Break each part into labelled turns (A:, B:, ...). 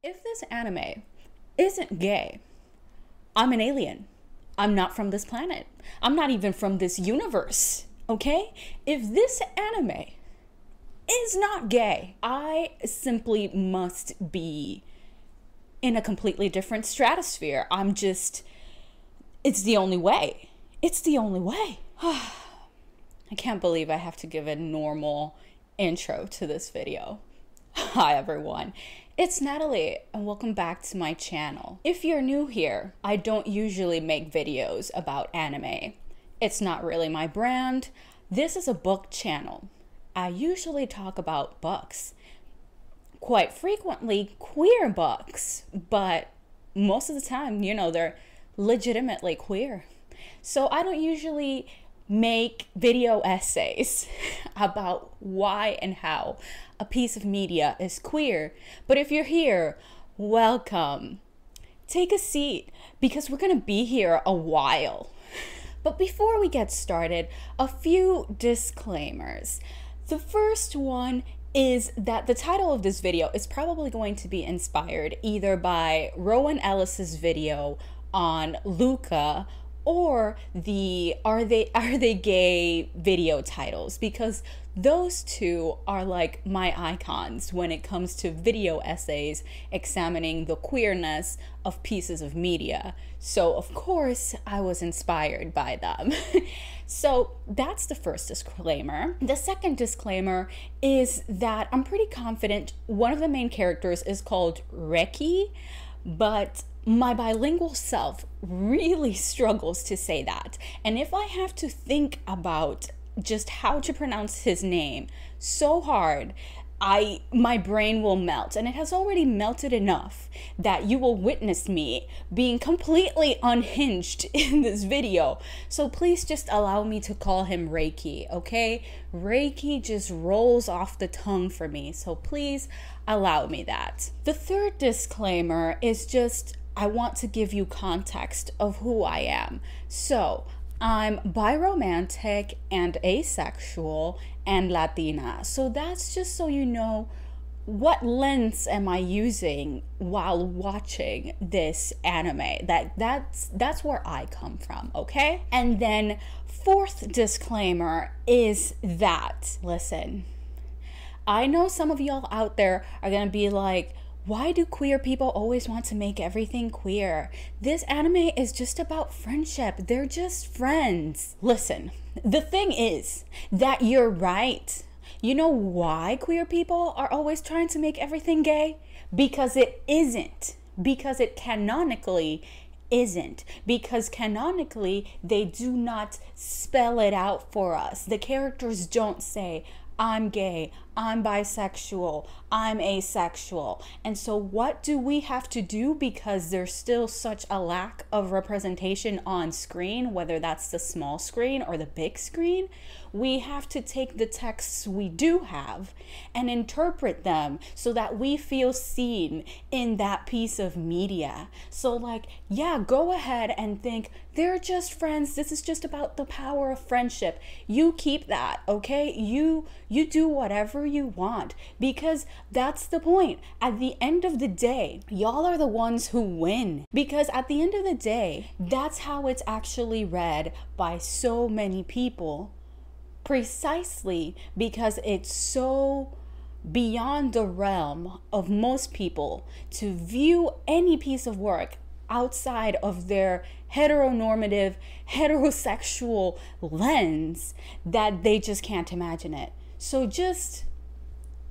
A: If this anime isn't gay, I'm an alien. I'm not from this planet. I'm not even from this universe, okay? If this anime is not gay, I simply must be in a completely different stratosphere. It's the only way. It's the only way. I can't believe I have to give a normal intro to this video. Hi everyone, it's Natalie and welcome back to my channel. If you're new here, I don't usually make videos about anime. It's not really my brand. This is a book channel. I usually talk about books. Quite frequently queer books, but most of the time, they're legitimately queer. So I don't usually make video essays about why and how a piece of media is queer. But if you're here, welcome. Take a seat because we're gonna be here a while. But before we get started, a few disclaimers. The first one is that the title of this video is probably going to be inspired either by Rowan Ellis's video on Luca or the Are They Gay video titles, because those two are like my icons when it comes to video essays examining the queerness of pieces of media. So of course I was inspired by them. So that's the first disclaimer. The second disclaimer is that I'm pretty confident one of the main characters is called Reki, but my bilingual self really struggles to say that. And if I have to think about just how to pronounce his name so hard, my brain will melt, and it has already melted enough that you will witness me being completely unhinged in this video. So please just allow me to call him Reki, okay? Reki just rolls off the tongue for me, so please allow me that. The third disclaimer is just I want to give you context of who I am. So I'm biromantic and asexual and Latina. So that's just so you know what lens am I using while watching this anime. That's where I come from, okay? And then fourth disclaimer is that, listen, I know some of y'all out there are gonna be like, why do queer people always want to make everything queer? This anime is just about friendship. They're just friends. Listen, the thing is that you're right. You know why queer people are always trying to make everything gay? Because it isn't. Because it canonically isn't. Because canonically, they do not spell it out for us. The characters don't say, I'm gay, I'm bisexual, I'm asexual. And so what do we have to do, because there's still such a lack of representation on screen, whether that's the small screen or the big screen? We have to take the texts we do have and interpret them so that we feel seen in that piece of media. So like, yeah, go ahead and think they're just friends. This is just about the power of friendship. You keep that, okay? You do whatever you want, because that's the point. At the end of the day, y'all are the ones who win, because at the end of the day, that's how it's actually read by so many people, precisely because it's so beyond the realm of most people to view any piece of work outside of their heteronormative, heterosexual lens that they just can't imagine it. So just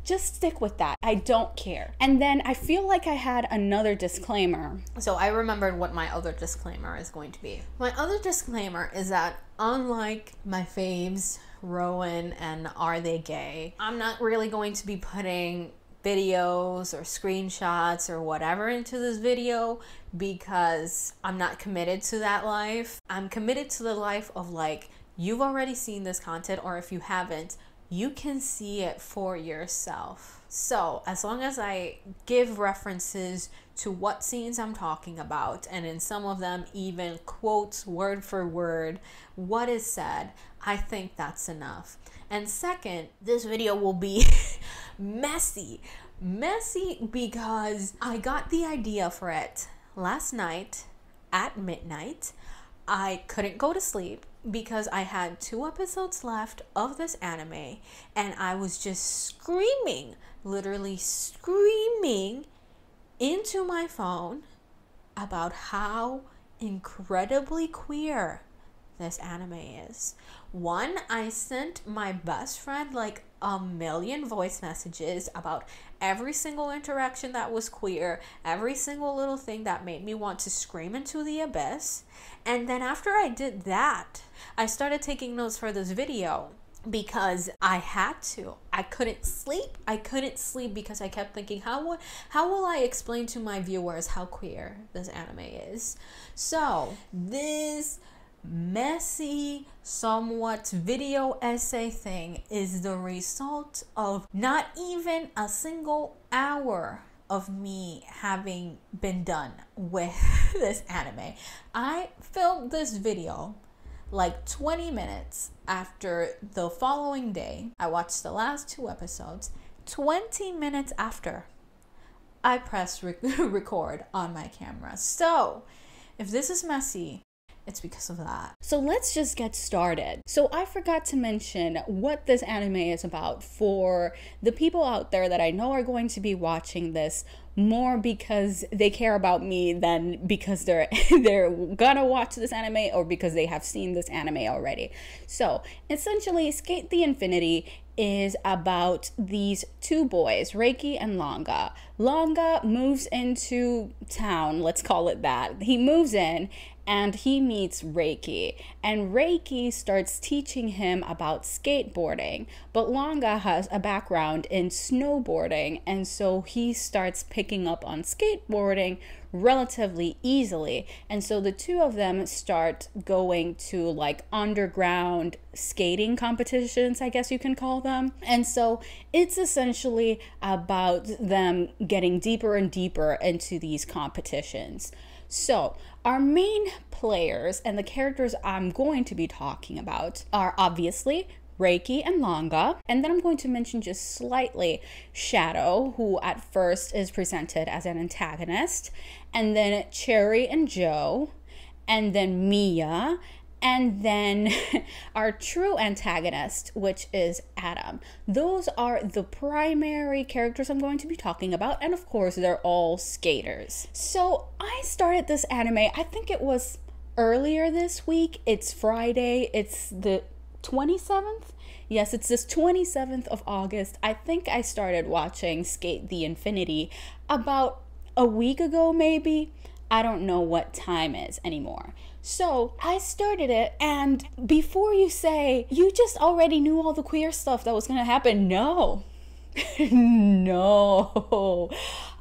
A: stick with that. I don't care. And then I feel like I had another disclaimer.
B: So I remembered what my other disclaimer is going to be. My other disclaimer is that unlike my faves, Rowan and Are They Gay, I'm not really going to be putting videos or screenshots or whatever into this video because I'm not committed to that life. I'm committed to the life of like, you've already seen this content, or if you haven't, you can see it for yourself. So as long as I give references to what scenes I'm talking about, and in some of them even quotes word for word what is said, I think that's enough. And second, this video will be messy, Messy because I got the idea for it last night at midnight. I couldn't go to sleep because I had 2 episodes left of this anime, and I was just screaming, literally screaming into my phone about how incredibly queer this anime is. One, I sent my best friend like a million voice messages about every single interaction that was queer, every single little thing that made me want to scream into the abyss. And then after I did that, I started taking notes for this video because I had to. I couldn't sleep. I couldn't sleep because I kept thinking, how will I explain to my viewers how queer this anime is? So this messy, somewhat video essay thing is the result of not even a single hour of me having been done with this anime. I filmed this video like 20 minutes after the following day. I watched the last 2 episodes. 20 minutes after, I pressed record on my camera. So if this is messy, it's because of that.
A: So let's just get started. So I forgot to mention what this anime is about for the people out there that I know are going to be watching this more because they care about me than because they're gonna watch this anime or because they have seen this anime already. So essentially, Sk8 the Infinity is about these 2 boys, Reki and Langa. Langa moves into town, let's call it that. He moves in and he meets Reki, and Reki starts teaching him about skateboarding, but Langa has a background in snowboarding, and so he starts picking up on skateboarding relatively easily. And so the 2 of them start going to like underground skating competitions, I guess you can call them. And so it's essentially about them getting deeper and deeper into these competitions. So our main players and the characters I'm going to be talking about are obviously Reki and Langa, and then I'm going to mention just slightly Shadow, who at first is presented as an antagonist, and then Cherry and Joe, and then Miya, and then our true antagonist, which is Adam. Those are the primary characters I'm going to be talking about, and of course they're all skaters. So I started this anime, I think it was earlier this week. It's Friday, it's the 27th? Yes, it's this 27th of August. I think I started watching Sk8 the Infinity about a week ago, maybe. I don't know what time is anymore. So I started it, and before you say, you just already knew all the queer stuff that was gonna happen, no. No,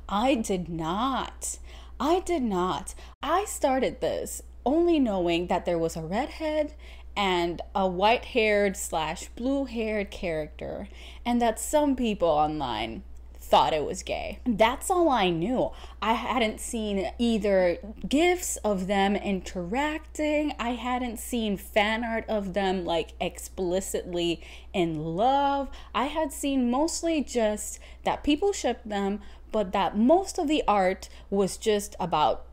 A: I did not. I started this only knowing that there was a redhead and a white-haired / blue-haired character, and that some people online thought it was gay. That's all I knew. I hadn't seen either gifs of them interacting. I hadn't seen fan art of them like explicitly in love. I had seen mostly just that people shipped them, but that most of the art was just about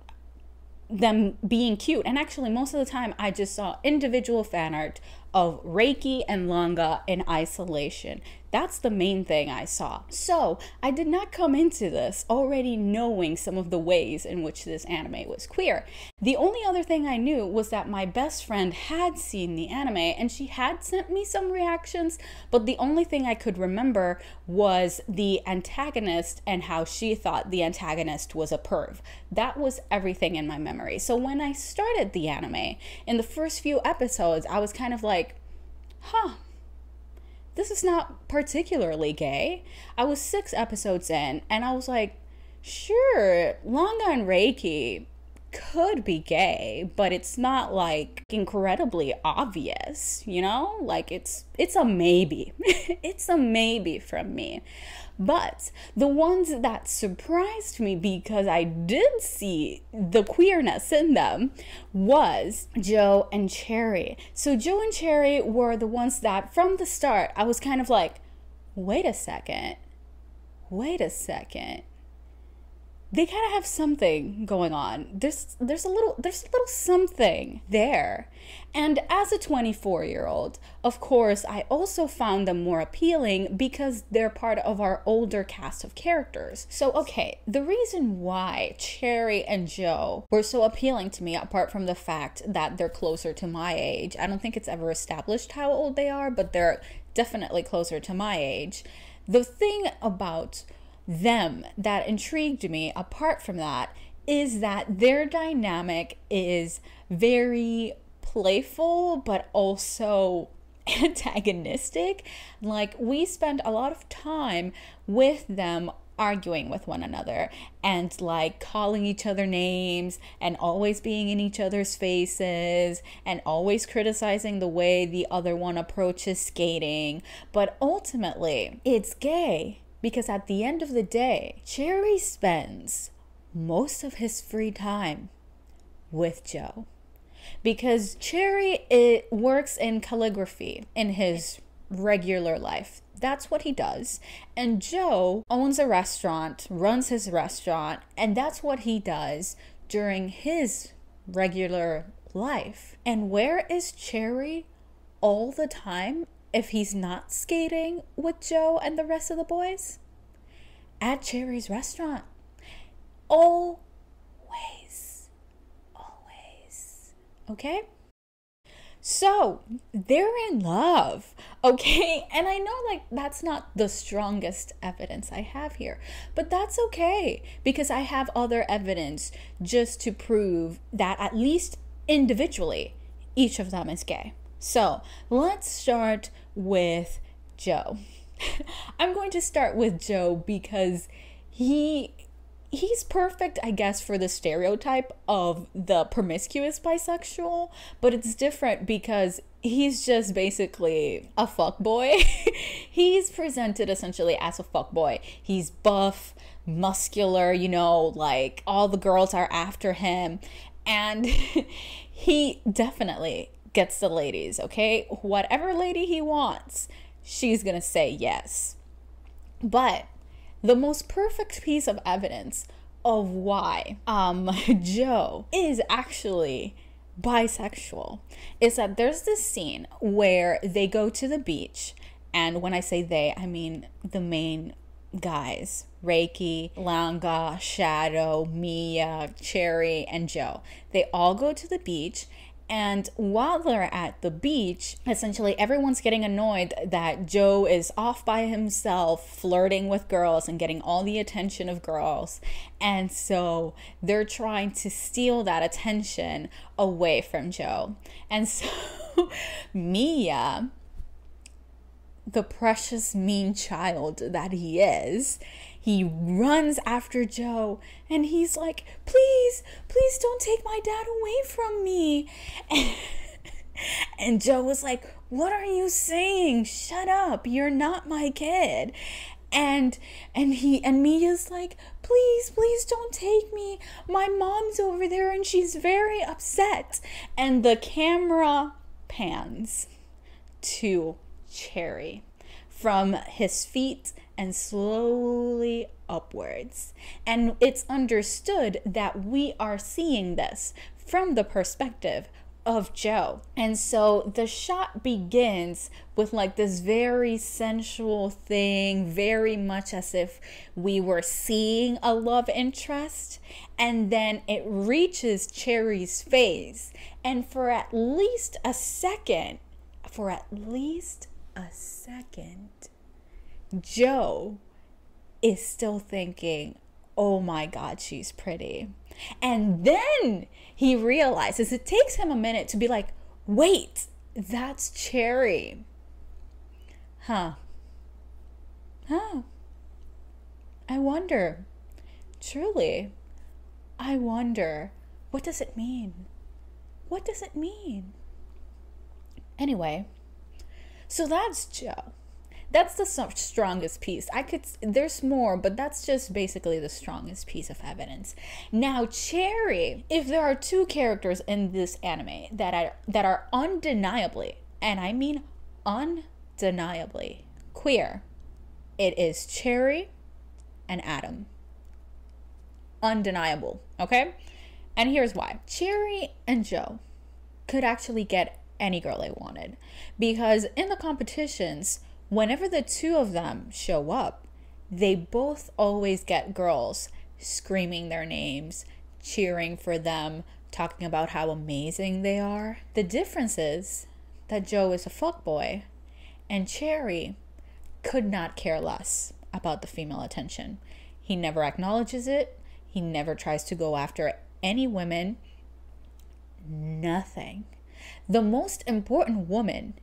A: them being cute. And actually most of the time I just saw individual fan art of Reki and Langa in isolation. That's the main thing I saw. So I did not come into this already knowing some of the ways in which this anime was queer. The only other thing I knew was that my best friend had seen the anime and she had sent me some reactions, but the only thing I could remember was the antagonist and how she thought the antagonist was a perv. That was everything in my memory. So when I started the anime, in the first few episodes, I was kind of like, huh, this is not particularly gay. I was 6 episodes in and I was like, sure, Langa and Reki could be gay, but it's not like incredibly obvious, you know? Like it's a maybe. It's a maybe from me. But the ones that surprised me because I did see the queerness in them was Joe and Cherry. So Joe and Cherry were the ones that from the start I was kind of like, wait a second, wait a second. They kind of have something going on. There's a little something there. And as a 24-year-old, of course, I also found them more appealing because they're part of our older cast of characters. So, okay, the reason why Cherry and Joe were so appealing to me, apart from the fact that they're closer to my age, I don't think it's ever established how old they are, but they're definitely closer to my age. The thing about them that intrigued me, apart from that, is that their dynamic is very playful but also antagonistic. Like, we spend a lot of time with them arguing with one another and like calling each other names and always being in each other's faces and always criticizing the way the other one approaches skating. But ultimately, it's gay. Because at the end of the day, Cherry spends most of his free time with Joe. Because Cherry works in calligraphy in his regular life. That's what he does. And Joe owns a restaurant, runs his restaurant, and that's what he does during his regular life. And where is Cherry all the time if he's not skating with Joe and the rest of the boys? At Cherry's restaurant. Always. Okay? So, they're in love. Okay? And I know, like, that's not the strongest evidence I have here. But that's okay. Because I have other evidence just to prove that at least individually, each of them is gay. So, let's start with Joe. I'm going to start with Joe because he's perfect, I guess, for the stereotype of the promiscuous bisexual, but it's different because he's just basically a fuckboy. He's presented essentially as a fuckboy. He's buff, muscular, you know, like all the girls are after him, and he definitely gets the ladies, okay? Whatever lady he wants, she's gonna say yes. But the most perfect piece of evidence of why Joe is actually bisexual is that there's this scene where they go to the beach, and when I say they, I mean the main guys, Reki, Langa, Shadow, Miya, Cherry, and Joe. They all go to the beach. And while they're at the beach, essentially everyone's getting annoyed that Joe is off by himself, flirting with girls and getting all the attention of girls. And so they're trying to steal that attention away from Joe. And so Miya, the precious mean child that he is, he runs after Joe and he's like, please don't take my dad away from me. And Joe was like, what are you saying? Shut up. You're not my kid. And Mia's like, please don't take me. My mom's over there and she's very upset. And the camera pans to Cherry from his feet and slowly upwards. And it's understood that we are seeing this from the perspective of Joe. And so the shot begins with like this very sensual thing, very much as if we were seeing a love interest. And then it reaches Cherry's face. And for at least a second, Joe is still thinking, oh my God, she's pretty. And then he realizes, it takes him a minute to be like, wait, that's Cherry. I wonder, truly, I wonder, what does it mean? What does it mean? Anyway, so that's Joe. That's the strongest piece. There's more, but that's just basically the strongest piece of evidence. Now, Cherry, if there are two characters in this anime that are undeniably, and I mean undeniably, queer, it is Cherry and Adam. Undeniable, okay? And here's why. Cherry and Joe could actually get any girl they wanted, because in the competitions, whenever the two of them show up, they both always get girls screaming their names, cheering for them, talking about how amazing they are. The difference is that Joe is a fuckboy, and Cherry could not care less about the female attention. He never acknowledges it. He never tries to go after any women. Nothing. The most important woman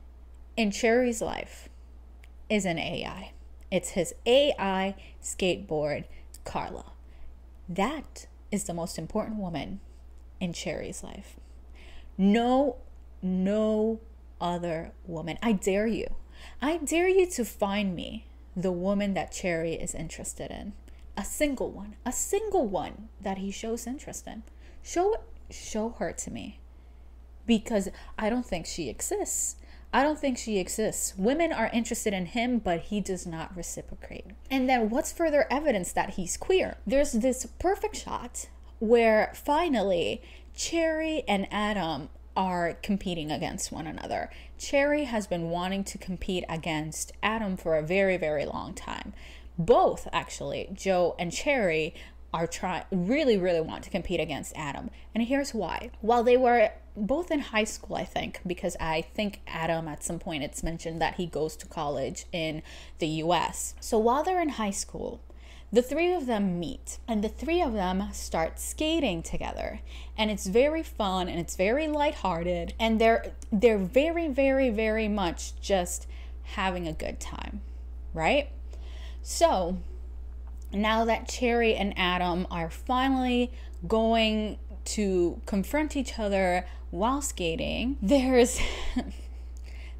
A: in Cherry's life is an AI. It's his AI skateboard, Carla. That is the most important woman in Cherry's life. No other woman. I dare you to find me the woman that Cherry is interested in. A single one that he shows interest in. Show her to me, because I don't think she exists. Women are interested in him, but he does not reciprocate. And then what's further evidence that he's queer? There's this perfect shot where finally Cherry and Adam are competing against one another. Cherry has been wanting to compete against Adam for a very, very long time. Both, actually, Joe and Cherry are really want to compete against Adam. And here's why. While they were both in high school, I think, because I think Adam, at some point, it's mentioned that he goes to college in the US. So while they're in high school, the three of them meet, and the three of them start skating together. And it's very fun, and it's very lighthearted, and they're very, very, very much just having a good time, right? So now that Cherry and Adam are finally going to confront each other while skating, there's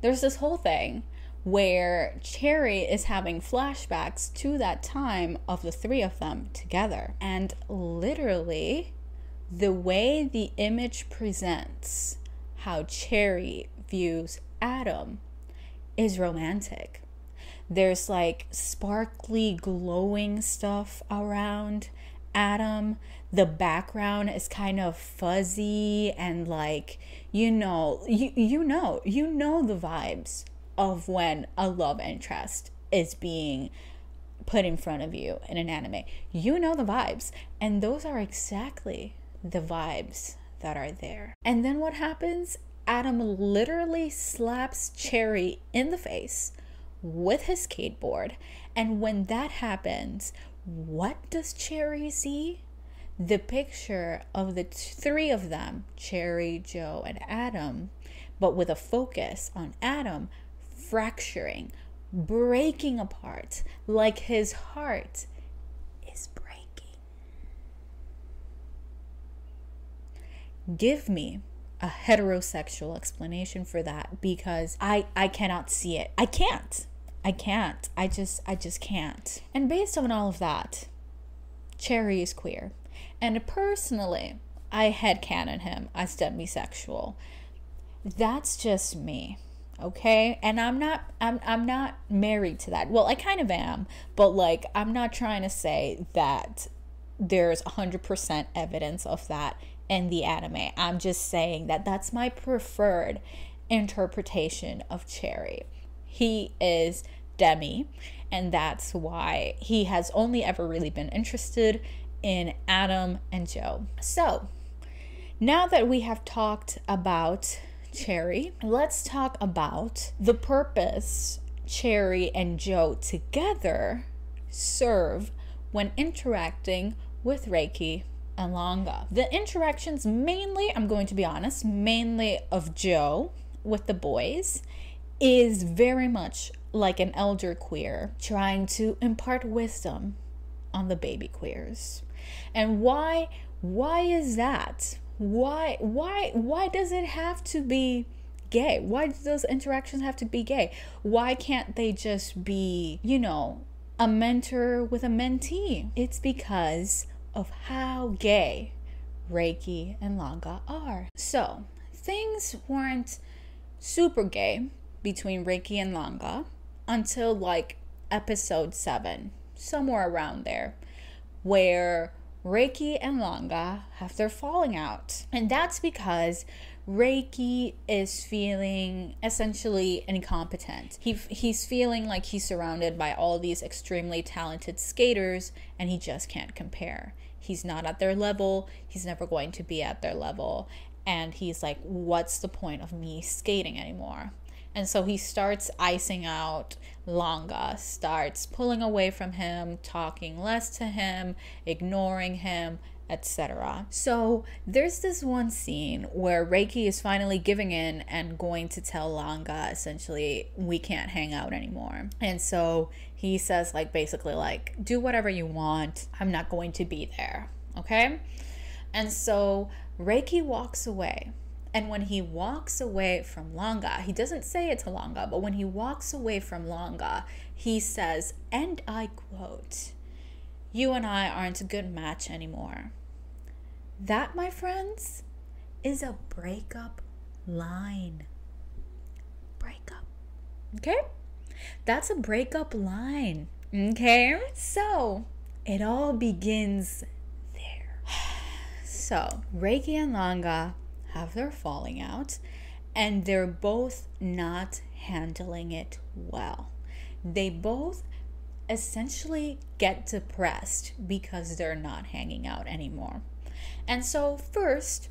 A: this whole thing where Cherry is having flashbacks to that time of the three of them together. And literally, the way the image presents how Cherry views Adam is romantic. There's like sparkly, glowing stuff around Adam. The background is kind of fuzzy and like, you know the vibes of when a love interest is being put in front of you in an anime. You know the vibes, and those are exactly the vibes that are there. And then what happens? Adam literally slaps Cherry in the face with his skateboard, and when that happens, what does Cherry see? The picture of the three of them, Cherry, Joe, and Adam, but with a focus on Adam fracturing, breaking apart, like his heart is breaking. Give me a heterosexual explanation for that, because I cannot see it. I just can't. And based on all of that, Cherry is queer. And personally, I headcanon him as demisexual. That's just me. Okay? And I'm not married to that. Well, I kind of am, but like, I'm not trying to say that there's 100% evidence of that in the anime. I'm just saying that that's my preferred interpretation of Cherry. He is demi, and that's why he has only ever really been interested in Adam and Joe. So, now that we have talked about Cherry, let's talk about the purpose Cherry and Joe together serve when interacting with Reki and Langa. The interactions mainly, I'm going to be honest, mainly of Joe with the boys is very much like an elder queer trying to impart wisdom on the baby queers. And why is that? Why does it have to be gay? Why do those interactions have to be gay? Why can't they just be, a mentor with a mentee? It's because of how gay Reki and Langa are. So, things weren't super gay between Reki and Langa until like episode 7. somewhere around there, where Reki and Langa have their falling out. And that's because Reki is feeling essentially incompetent. He's feeling like he's surrounded by all these extremely talented skaters and he just can't compare. He's not at their level. He's never going to be at their level. And he's like, what's the point of me skating anymore? And so he starts icing out Langa, starts pulling away from him, talking less to him, ignoring him, etc. So there's this one scene where Reki is finally giving in and going to tell Langa, essentially, we can't hang out anymore. And so he says, like, basically, like, do whatever you want. I'm not going to be there. Okay? And so Reki walks away. And when he walks away from Langa, he doesn't say it to Langa, but when he walks away from Langa, he says, and I quote, "You and I aren't a good match anymore." That, my friends, is a breakup line. Breakup. Okay? That's a breakup line. Okay? So, it all begins there. So, Reki and Langa have their falling out, and they're both not handling it well. They both essentially get depressed because they're not hanging out anymore. And so first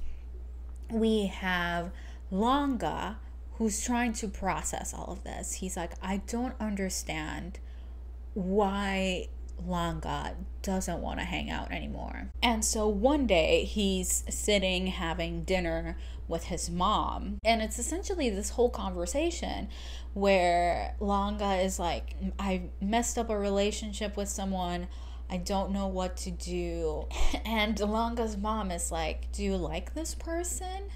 A: we have Langa, who's trying to process all of this. He's like, I don't understand why Langa doesn't want to hang out anymore. And so one day he's sitting having dinner with his mom, and it's essentially this whole conversation where Langa is like, I messed up a relationship with someone, I don't know what to do. And Langa's mom is like, do you like this person?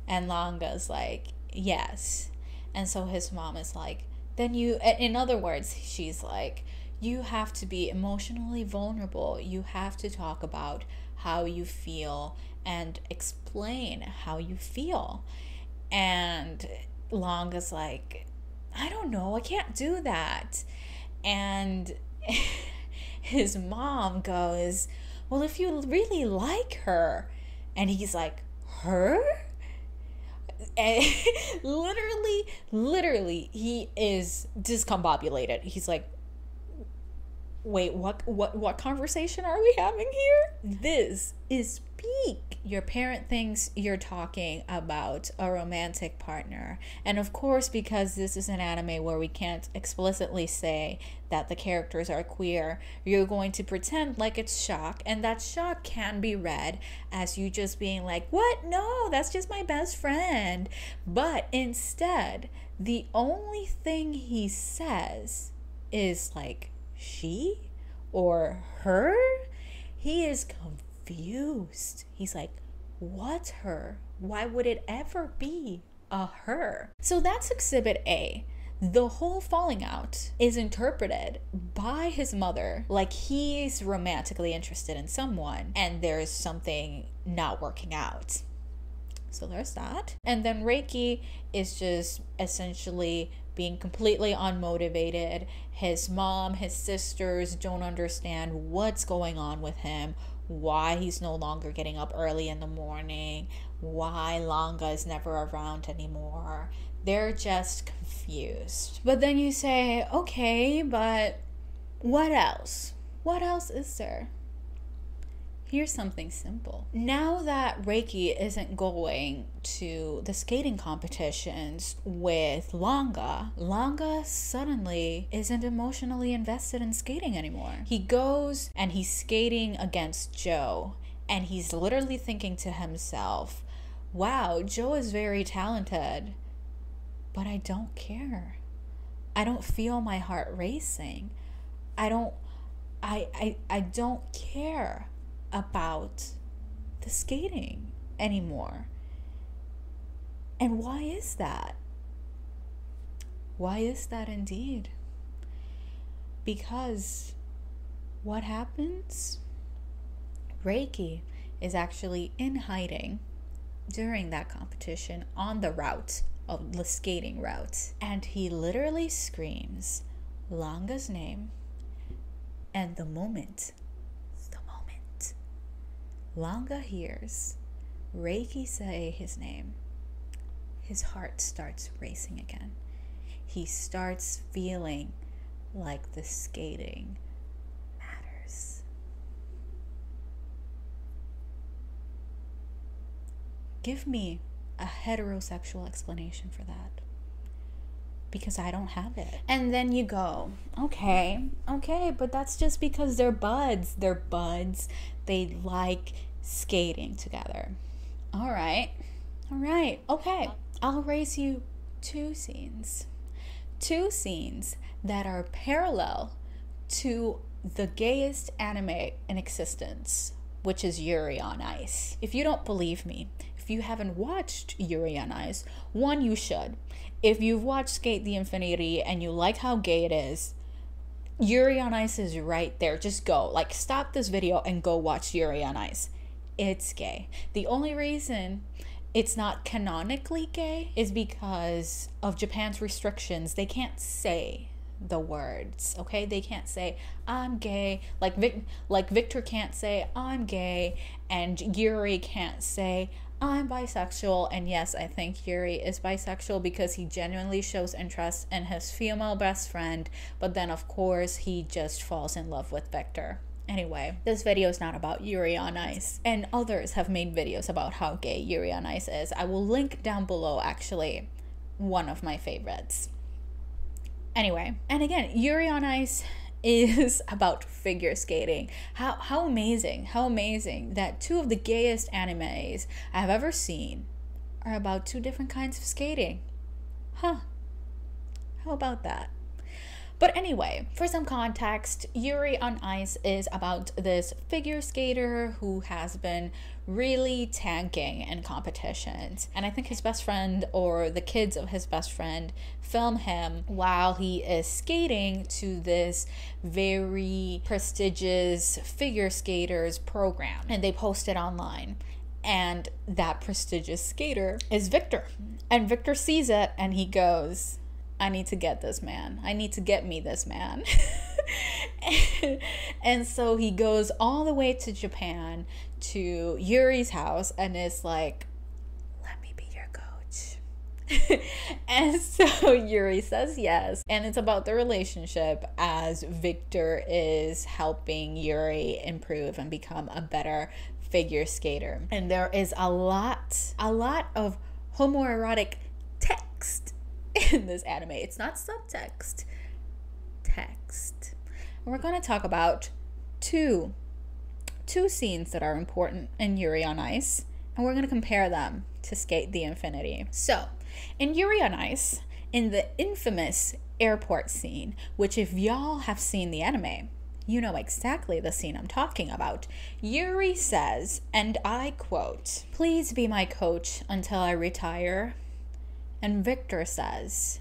A: And Langa's like, yes. And so his mom is like, then you, in other words, she's like, you have to be emotionally vulnerable. You have to talk about how you feel and explain how you feel. And Langa's like, I don't know, I can't do that. And his mom goes, well, if you really like her. And he's like, her? And literally, he is discombobulated. He's like, wait, what conversation are we having here? This is peak. Your parent thinks you're talking about a romantic partner. And of course, because this is an anime where we can't explicitly say that the characters are queer, you're going to pretend like it's shock. And that shock can be read as you just being like, what? No, that's just my best friend. But instead, the only thing he says is like, she or her? He is confused. He's like, what her? Why would it ever be a her? So that's Exhibit A. The whole falling out is interpreted by his mother like he's romantically interested in someone and there's something not working out. So there's that. And then Reki is just essentially being completely unmotivated. His mom, his sisters don't understand what's going on with him, why he's no longer getting up early in the morning, why Langa is never around anymore. They're just confused. But then you say, okay, but what else? What else is there? Here's something simple. Now that Reki isn't going to the skating competitions with Langa, Langa suddenly isn't emotionally invested in skating anymore. He goes and he's skating against Joe, and he's literally thinking to himself, wow, Joe is very talented, but I don't care. I don't feel my heart racing. I don't care about the skating anymore. And why is that? Why is that indeed? Because what happens? Reki is actually in hiding during that competition on the route of the skating route, and he literally screams Langa's name And the moment Langa hears Reki say his name, his heart starts racing again. He starts feeling like the skating matters. Give me a heterosexual explanation for that, because I don't have it. And then you go, okay, but that's just because they're buds. They like skating together. All right, okay. I'll raise you two scenes that are parallel to the gayest anime in existence, which is Yuri on Ice. If you don't believe me, if you haven't watched Yuri on Ice, one, you should. If you've watched Sk8 the Infinity and you like how gay it is, Yuri on Ice is right there. Just go. Like, stop this video and go watch Yuri on Ice. It's gay. The only reason it's not canonically gay is because of Japan's restrictions. They can't say the words, okay? They can't say, I'm gay. Like Victor can't say, I'm gay. And Yuri can't say, I'm bisexual. And yes, I think Yuri is bisexual because he genuinely shows interest in his female best friend. But then, of course, he just falls in love with Victor. Anyway, this video is not about Yuri on Ice. And others have made videos about how gay Yuri on Ice is. I will link down below, actually, one of my favorites. Anyway, and again, Yuri on Ice is about figure skating. How amazing that two of the gayest animes I have ever seen are about two different kinds of skating. How about that? But anyway, for some context, Yuri on Ice is about this figure skater who has been really tanking in competitions. And I think his best friend, or the kids of his best friend, film him while he is skating to this very prestigious figure skaters program. And they post it online. And that prestigious skater is Victor. And Victor sees it and he goes, I need to get this man. I need to get me this man. And so he goes all the way to Japan to Yuri's house and is like, let me be your coach. And so Yuri says yes. And it's about the relationship as Victor is helping Yuri improve and become a better figure skater. And there is a lot of homoerotic text in this anime. It's not subtext, text. And we're going to talk about two scenes that are important in Yuri on Ice, and we're going to compare them to Sk8 the Infinity. So, in Yuri on Ice, in the infamous airport scene, which if y'all have seen the anime, you know exactly the scene I'm talking about. Yuri says, and I quote, "Please be my coach until I retire." And Victor says,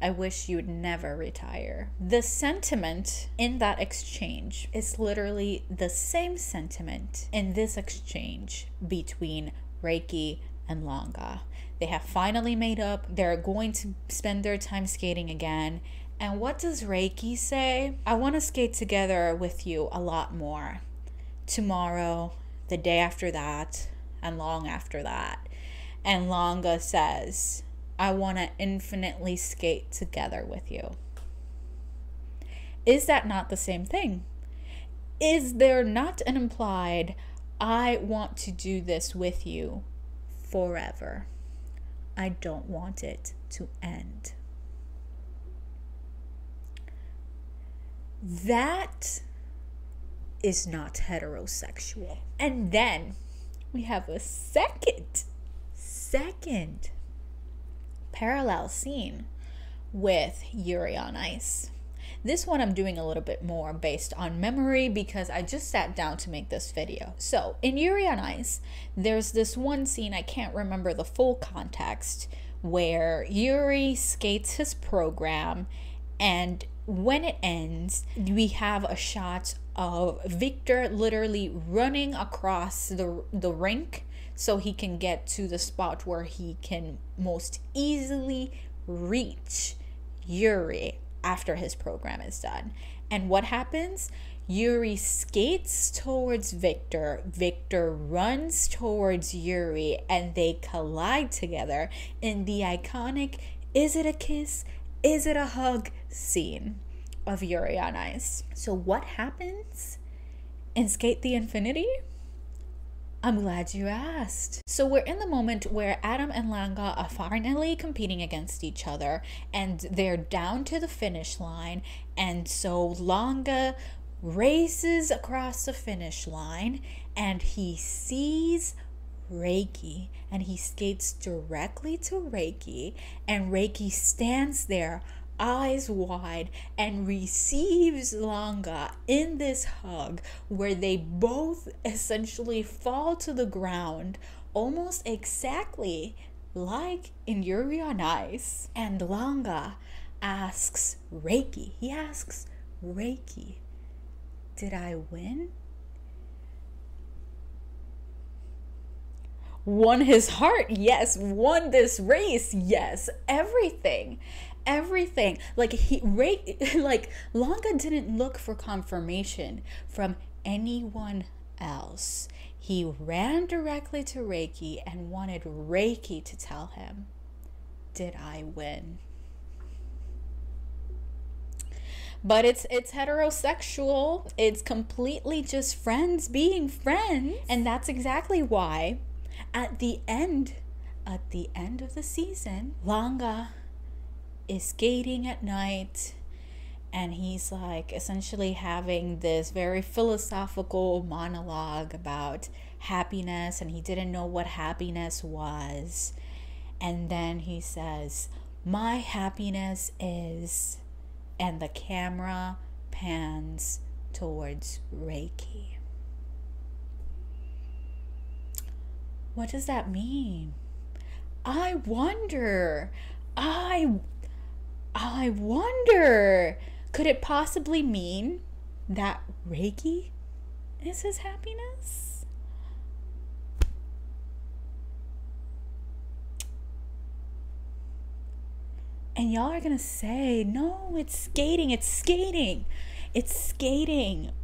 A: I wish you'd never retire. The sentiment in that exchange is literally the same sentiment in this exchange between Reki and Langa. They have finally made up. They're going to spend their time skating again. And what does Reki say? I want to skate together with you a lot more. Tomorrow, the day after that, and long after that. And Langa says, I want to infinitely skate together with you. Is that not the same thing? Is there not an implied, I want to do this with you forever? I don't want it to end. That is not heterosexual. And then we have a second parallel scene with Yuri on Ice. This one I'm doing a little bit more based on memory because I just sat down to make this video. So in Yuri on Ice, there's this one scene, I can't remember the full context, where Yuri skates his program, and when it ends, we have a shot of Victor literally running across the rink so he can get to the spot where he can most easily reach Yuri after his program is done. And what happens? Yuri skates towards Victor. Victor runs towards Yuri, and they collide together in the iconic "Is it a kiss? Is it a hug?" scene of Yuri on Ice. So what happens in Sk8 the Infinity? I'm glad you asked. So we're in the moment where Adam and Langa are finally competing against each other, and they're down to the finish line. And so Langa races across the finish line, and he sees Reki, and he skates directly to Reki, and Reki stands there eyes wide and receives Langa in this hug where they both essentially fall to the ground almost exactly like in Yuri on Ice. And Langa asks Reki, did I win? Won his heart? Yes. Won this race? Yes. Everything. Like Langa didn't look for confirmation from anyone else. He ran directly to Reki and wanted Reki to tell him, did I win? But it's heterosexual. It's completely just friends being friends. And that's exactly why at the end of the season, Langa is skating at night, and he's like essentially having this very philosophical monologue about happiness, and he didn't know what happiness was. And then he says, my happiness is, and the camera pans towards Reki. What does that mean? I wonder. Could it possibly mean that Reki is his happiness? And y'all are gonna say, no, it's skating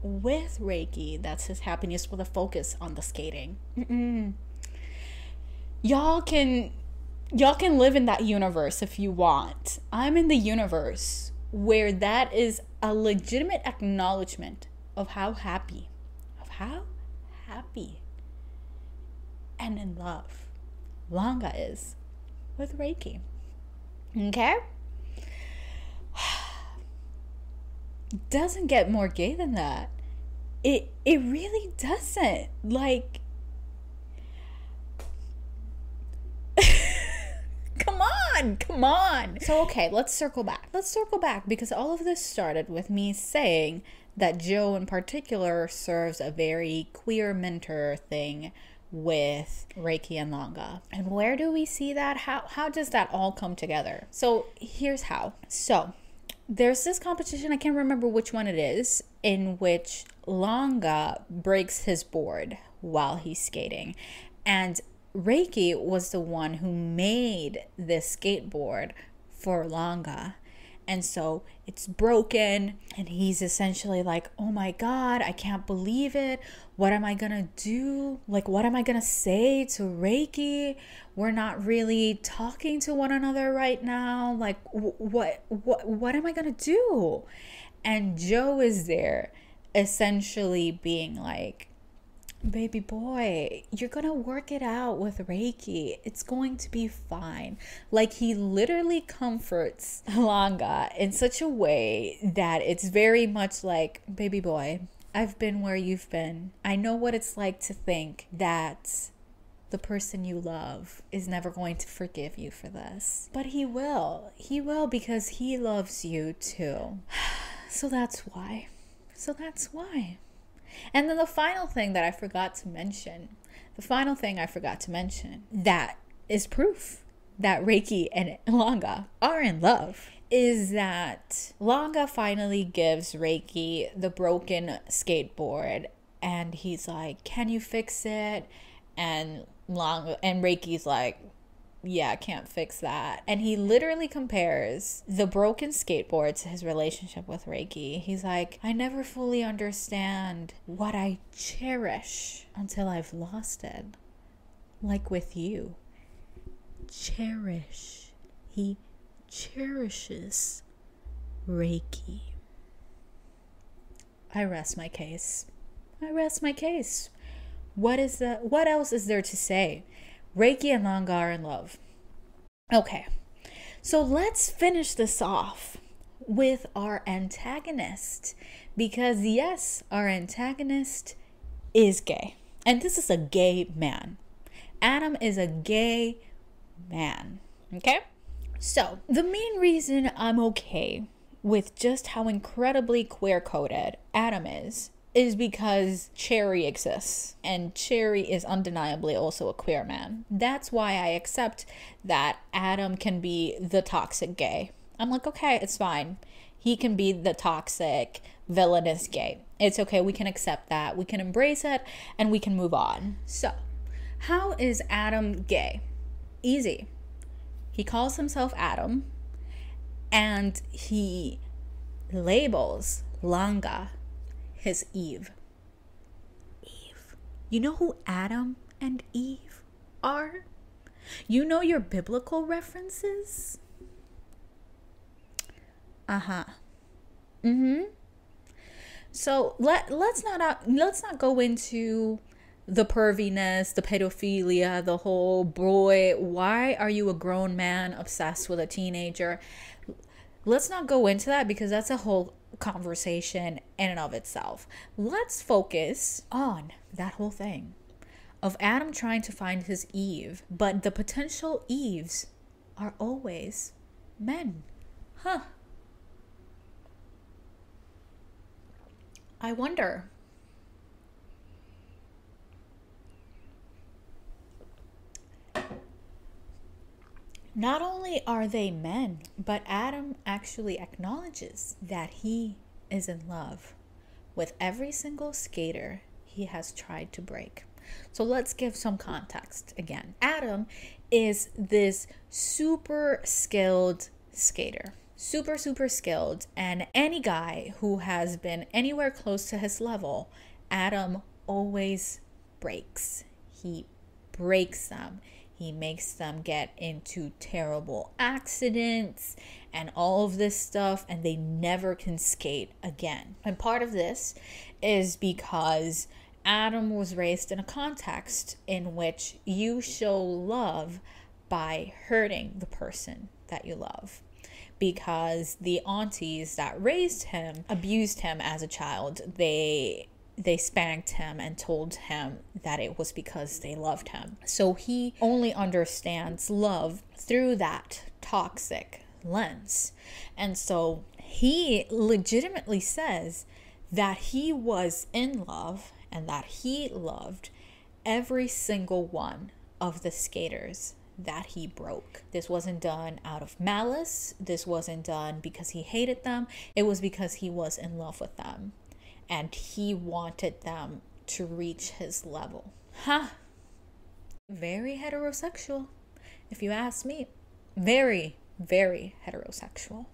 A: with Reki. That's his happiness, with a focus on the skating. Y'all can live in that universe if you want. I'm in the universe where that is a legitimate acknowledgement of how happy and in love Langa is with Reki. Okay? Doesn't get more gay than that. It really doesn't. Like, come on. So, okay, let's circle back because all of this started with me saying that Joe in particular serves a very queer mentor thing with Reki and Langa. And where do we see that? How does that all come together? So here's how. So there's this competition, I can't remember which one it is, in which Langa breaks his board while he's skating. And Reki was the one who made this skateboard for Langa. And so it's broken, and he's essentially like, oh my God, I can't believe it. What am I gonna do? Like, what am I gonna say to Reki? We're not really talking to one another right now. Like, what am I gonna do? And Joe is there essentially being like, baby boy, you're gonna work it out with Reki. It's going to be fine. Like, he literally comforts Langa in such a way that it's very much like, baby boy, I've been where you've been. I know what it's like to think that the person you love is never going to forgive you for this. But he will. He will, because he loves you too. So that's why. And then the final thing I forgot to mention, that is proof that Reki and Langa are in love, is that Langa finally gives Reki the broken skateboard, and he's like, can you fix it? And Reki's like,
B: yeah, can't fix that. And he literally compares the broken skateboard to his relationship with Reki. He's like, I never fully understand what I cherish until I've lost it. Like with you. Cherish. He cherishes Reki. I rest my case. What else is there to say? Reki and Langa are in love. Okay, so let's finish this off with our antagonist. Because yes, our antagonist is gay. And this is a gay man. Adam is a gay man. Okay? So, the main reason I'm okay with just how incredibly queer-coded Adam is because Cherry exists, and Cherry is undeniably also a queer man. That's why I accept that Adam can be the toxic gay. I'm like, okay, it's fine. He can be the toxic, villainous gay. It's okay, we can accept that. We can embrace it, and we can move on. So, how is Adam gay? Easy. He calls himself Adam, and he labels Langa his Eve. Eve. You know who Adam and Eve are? You know your biblical references? So let's not go into the perviness, the pedophilia, the whole boy, why are you a grown man obsessed with a teenager? Let's not go into that because that's a whole conversation in and of itself. Let's focus on that whole thing of Adam trying to find his Eve, but the potential Eves are always men. I wonder. Not only are they men, but Adam actually acknowledges that he is in love with every single skater he has tried to break. So let's give some context again. Adam is this super skilled skater. Super skilled, and any guy who has been anywhere close to his level, Adam always breaks. He breaks them. He makes them get into terrible accidents and all of this stuff, and they never can skate again. And part of this is because Adam was raised in a context in which you show love by hurting the person that you love. Because the aunties that raised him abused him as a child. They spanked him and told him that it was because they loved him. So he only understands love through that toxic lens. And so he legitimately says that he was in love and that he loved every single one of the skaters that he broke. This wasn't done out of malice. This wasn't done because he hated them. It was because he was in love with them. And he wanted them to reach his level. Very heterosexual, if you ask me. Very heterosexual.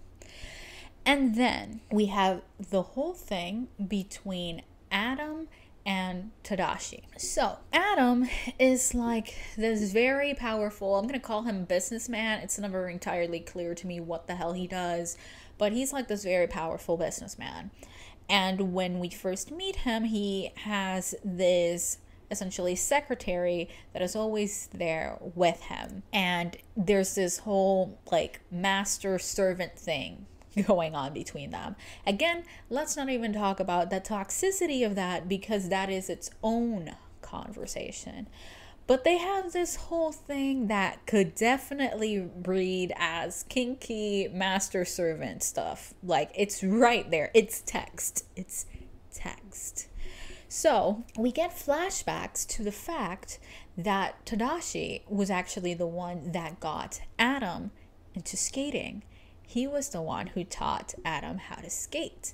B: And then we have the whole thing between Adam and Tadashi. So Adam is like this very powerful, I'm gonna call him businessman. It's never entirely clear to me what the hell he does, but he's like this very powerful businessman. And when we first meet him, he has this essentially secretary that is always there with him. And there's this whole like master servant thing going on between them. Again, let's not even talk about the toxicity of that because that is its own conversation. But they have this whole thing that could definitely read as kinky master servant stuff. Like, it's right there. It's text. It's text. So we get flashbacks to the fact that Tadashi was actually the one that got Adam into skating. He was the one who taught Adam how to skate.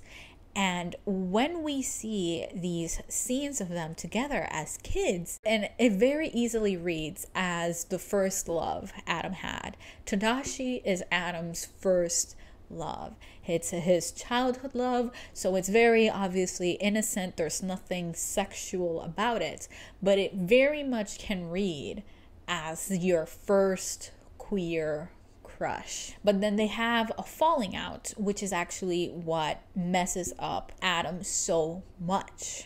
C: And when we see these scenes of them together as kids, and it very easily reads as the first love Adam had. Tadashi is Adam's first love. It's his childhood love, so it's very obviously innocent. There's nothing sexual about it, but it very much can read as your first queer crush. But then they have a falling out, which is actually what messes up Adam so much.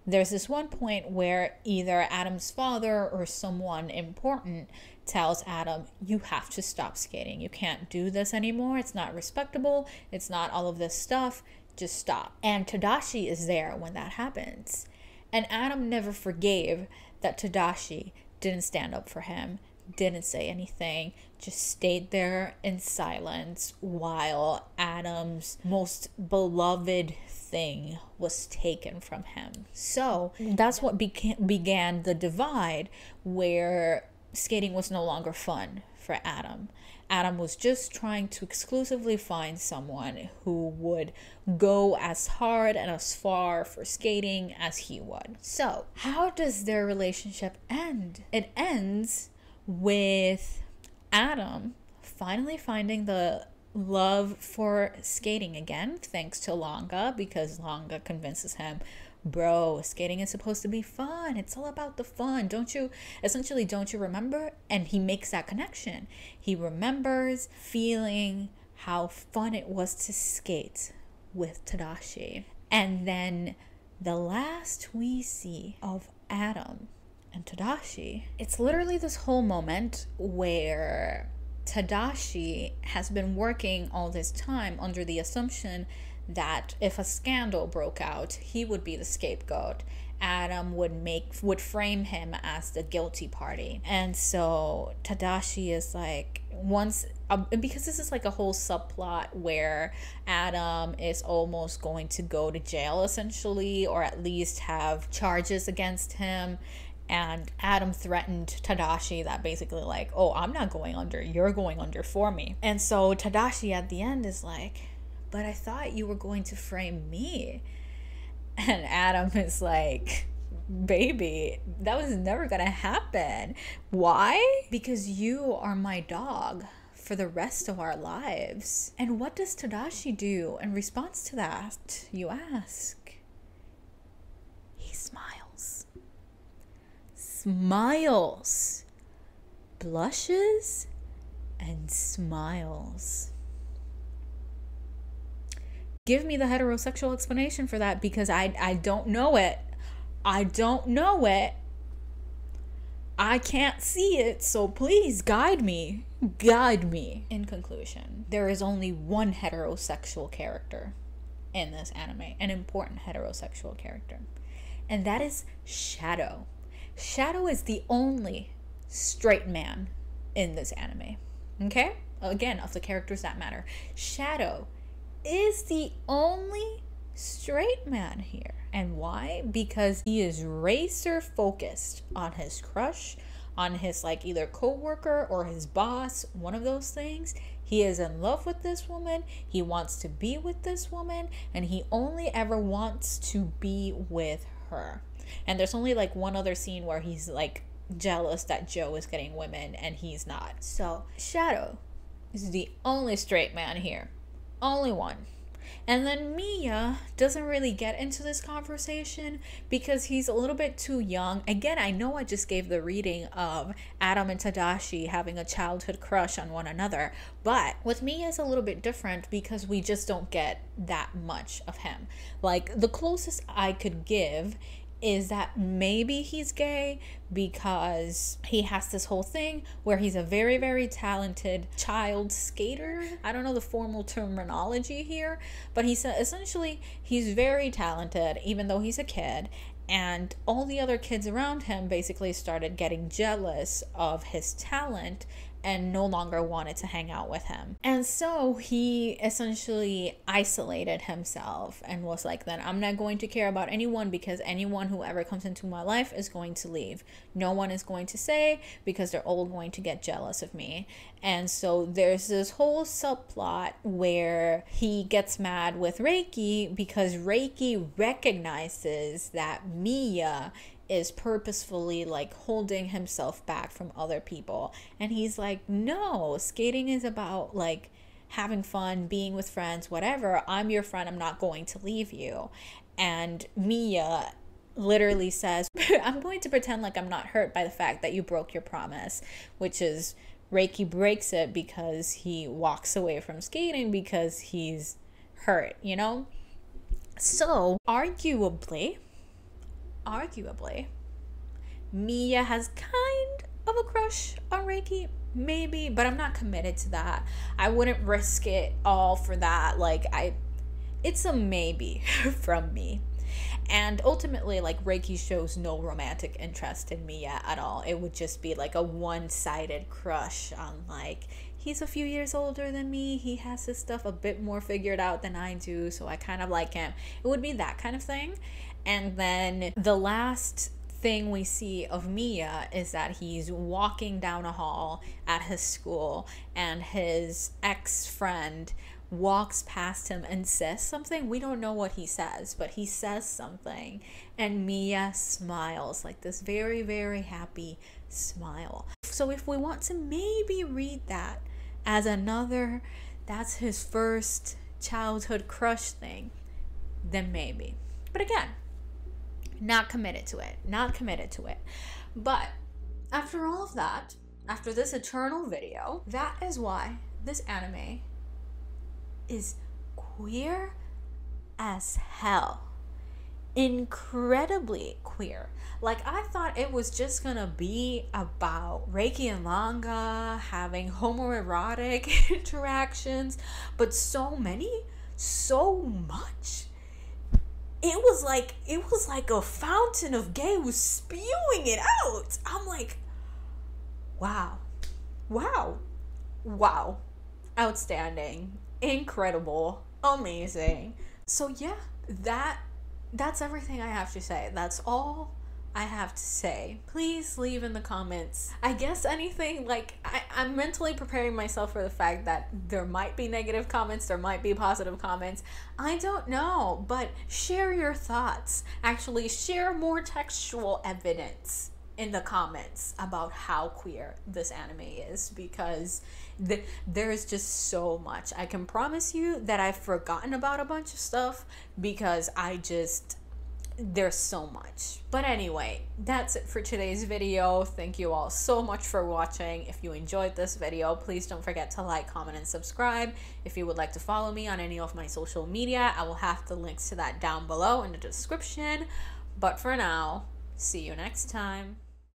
C: There's this one point where either Adam's father or someone important tells Adam, you have to stop skating. You can't do this anymore. It's not respectable. It's not all of this stuff. Just stop. And Tadashi is there when that happens. And Adam never forgave that Tadashi didn't stand up for him, didn't say anything, just stayed there in silence while Adam's most beloved thing was taken from him. So that's what began the divide, where skating was no longer fun for Adam. Adam was just trying to exclusively find someone who would go as hard and as far for skating as he would. So how does their relationship end? It ends with Adam finally finding the love for skating again, thanks to Langa, because Langa convinces him, bro, skating is supposed to be fun. It's all about the fun. Don't you remember? And he makes that connection. He remembers feeling how fun it was to skate with Tadashi. And then the last we see of Adam and Tadashi, it's literally this whole moment where Tadashi has been working all this time under the assumption that if a scandal broke out, he would be the scapegoat. Adam would frame him as the guilty party. And so Tadashi is like, because this is like a whole subplot where Adam is almost going to go to jail essentially, or at least have charges against him. And Adam threatened Tadashi that basically like, oh, I'm not going under, you're going under for me. And so Tadashi at the end is like, but I thought you were going to frame me. And Adam is like, baby, that was never gonna happen. Why? Because you are my dog for the rest of our lives. And what does Tadashi do in response to that, you ask? He smiles. Smiles. Blushes and smiles. Give me the heterosexual explanation for that, because I don't know it. I don't know it. I can't see it, so please guide me. Guide me. In conclusion, there is only one heterosexual character in this anime, an important heterosexual character, and that is Shadow. Shadow is the only straight man in this anime. Okay? Again, of the characters that matter, Shadow is the only straight man here. And why? Because he is razor focused on his crush, on his like either co-worker or his boss, one of those things. He is in love with this woman, he wants to be with this woman, and he only ever wants to be with her. And there's only like one other scene where he's like jealous that Joe is getting women and he's not. So Shadow is the only straight man here. Only one. And then Miya doesn't really get into this conversation because he's a little bit too young. Again, I know I just gave the reading of Adam and Tadashi having a childhood crush on one another, but with Miya is a little bit different because we just don't get that much of him. Like, the closest I could give is that maybe he's gay because he has this whole thing where he's a very, very talented child skater. I don't know the formal terminology here, but he's essentially, he's very talented even though he's a kid, and all the other kids around him basically started getting jealous of his talent and no longer wanted to hang out with him. And so he essentially isolated himself and was like, then I'm not going to care about anyone, because anyone who ever comes into my life is going to leave. No one is going to say, because they're all going to get jealous of me. And so there's this whole subplot where he gets mad with Reki because Reki recognizes that Miya is purposefully like holding himself back from other people, and he's like, no, skating is about like having fun, being with friends, whatever. I'm your friend, I'm not going to leave you. And Miya literally says, I'm going to pretend like I'm not hurt by the fact that you broke your promise, which is Reki breaks it because he walks away from skating because he's hurt, you know? So arguably, Miya has kind of a crush on Reki, maybe, but I'm not committed to that. I wouldn't risk it all for that. Like, it's a maybe from me. And ultimately, like, Reki shows no romantic interest in Miya at all. It would just be like a one-sided crush on, like, he's a few years older than me, he has his stuff a bit more figured out than I do, so I kind of like him. It would be that kind of thing. And then the last thing we see of Miya is that he's walking down a hall at his school, and his ex-friend walks past him and says something. We don't know what he says, but he says something, and Miya smiles, like this very, very happy smile. So if we want to maybe read that as another, that's his first childhood crush thing, then maybe. But again, not committed to it. But after all of that, after this eternal video, that is why this anime is queer as hell. Incredibly queer. Like, I thought it was just gonna be about Reki and Langa having homoerotic interactions, but so much. It was like a fountain of gay was spewing it out. I'm like, wow, outstanding, incredible, amazing. So yeah, that's everything I have to say. That's all I have to say. Please leave in the comments, I guess, anything. Like, I'm mentally preparing myself for the fact that there might be negative comments, there might be positive comments, I don't know, but share your thoughts. Actually, share more textual evidence in the comments about how queer this anime is, because there's just so much. I can promise you that I've forgotten about a bunch of stuff because there's so much. But anyway, that's it for today's video. Thank you all so much for watching. If you enjoyed this video, please don't forget to like, comment, and subscribe. If you would like to follow me on any of my social media, I will have the links to that down below in the description. But for now, see you next time.